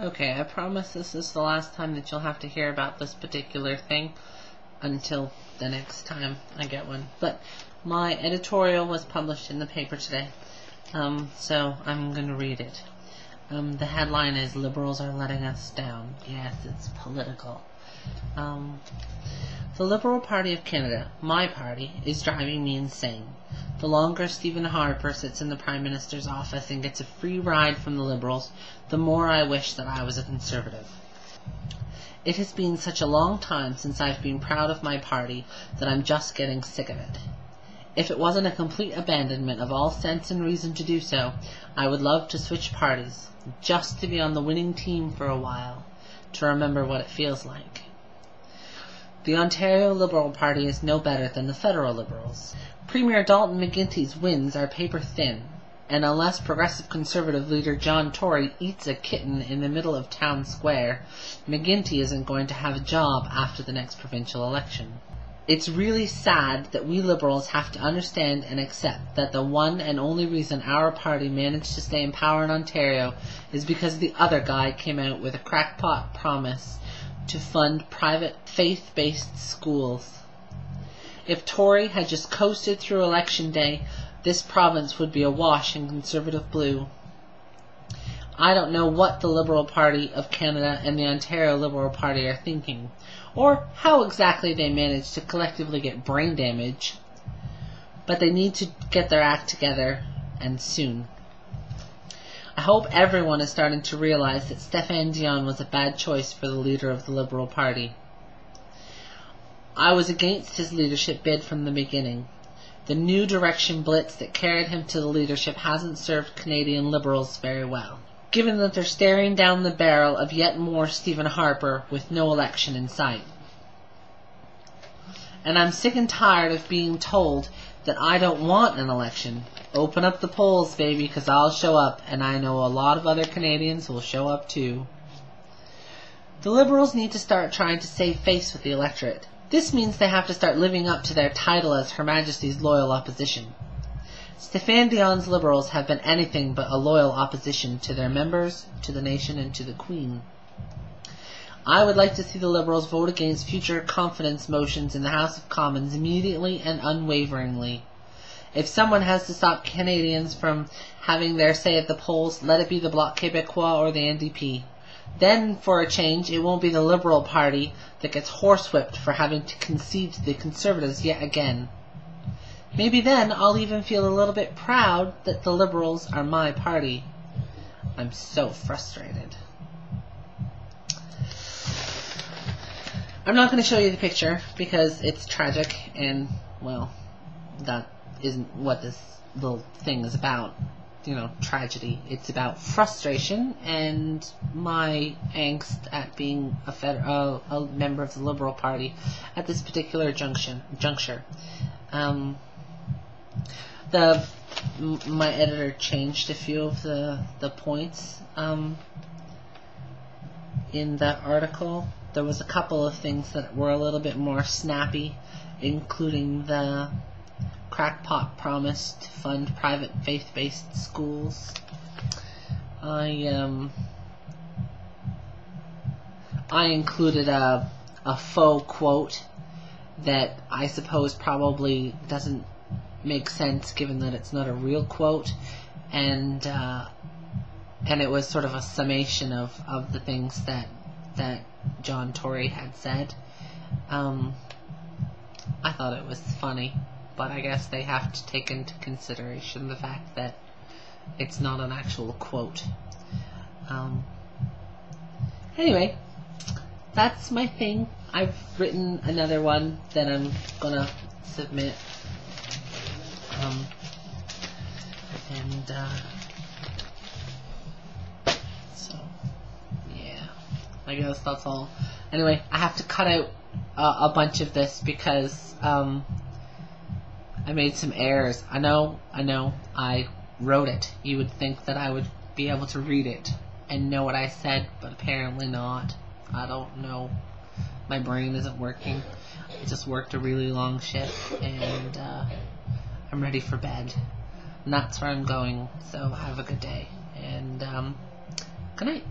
Okay, I promise this is the last time that you'll have to hear about this particular thing until the next time I get one. But my editorial was published in the paper today, so I'm going to read it. The headline is "Liberals Are Letting Us Down." Yes, it's political. The Liberal Party of Canada, my party, is driving me insane. The longer Stephen Harper sits in the Prime Minister's office and gets a free ride from the Liberals, the more I wish that I was a Conservative. It has been such a long time since I've been proud of my party that I'm just getting sick of it. If it wasn't a complete abandonment of all sense and reason to do so, I would love to switch parties, just to be on the winning team for a while, to remember what it feels like. The Ontario Liberal Party is no better than the federal Liberals. Premier Dalton McGuinty's wins are paper thin, and unless Progressive Conservative leader John Tory eats a kitten in the middle of town square, McGuinty isn't going to have a job after the next provincial election. It's really sad that we Liberals have to understand and accept that the one and only reason our party managed to stay in power in Ontario is because the other guy came out with a crackpot promise to fund private faith-based schools. If Tory had just coasted through Election Day, this province would be awash in Conservative blue. I don't know what the Liberal Party of Canada and the Ontario Liberal Party are thinking, or how exactly they managed to collectively get brain damage, but they need to get their act together, and soon. I hope everyone is starting to realize that Stéphane Dion was a bad choice for the leader of the Liberal Party. I was against his leadership bid from the beginning. The New Direction blitz that carried him to the leadership hasn't served Canadian Liberals very well, given that they're staring down the barrel of yet more Stephen Harper with no election in sight. And I'm sick and tired of being told that I don't want an election. Open up the polls, baby, because I'll show up, and I know a lot of other Canadians will show up too. The Liberals need to start trying to save face with the electorate. This means they have to start living up to their title as Her Majesty's loyal opposition. Stéphane Dion's Liberals have been anything but a loyal opposition to their members, to the nation, and to the Queen. I would like to see the Liberals vote against future confidence motions in the House of Commons immediately and unwaveringly. If someone has to stop Canadians from having their say at the polls, let it be the Bloc Québécois or the NDP. Then, for a change, it won't be the Liberal Party that gets horsewhipped for having to concede to the Conservatives yet again. Maybe then I'll even feel a little bit proud that the Liberals are my party. I'm so frustrated. I'm not going to show you the picture because it's tragic and, well, that isn't what this little thing is about. You know, tragedy. It's about frustration and my angst at being a member of the Liberal Party at this particular juncture. My editor changed a few of the points in the article. There was a couple of things that were a little bit more snappy, including the crackpot promise to fund private faith-based schools. I included a faux quote that I suppose probably doesn't make sense given that it's not a real quote, and it was sort of a summation of the things that John Tory had said. I thought it was funny, but I guess they have to take into consideration the fact that it's not an actual quote. Anyway, that's my thing. I've written another one that I'm gonna submit. So, yeah, I guess that's all. Anyway, I have to cut out a bunch of this because I made some errors. I know, I wrote it. You would think that I would be able to read it and know what I said, but apparently not. I don't know. My brain isn't working. I just worked a really long shift, and I'm ready for bed. And that's where I'm going, so have a good day. And good night.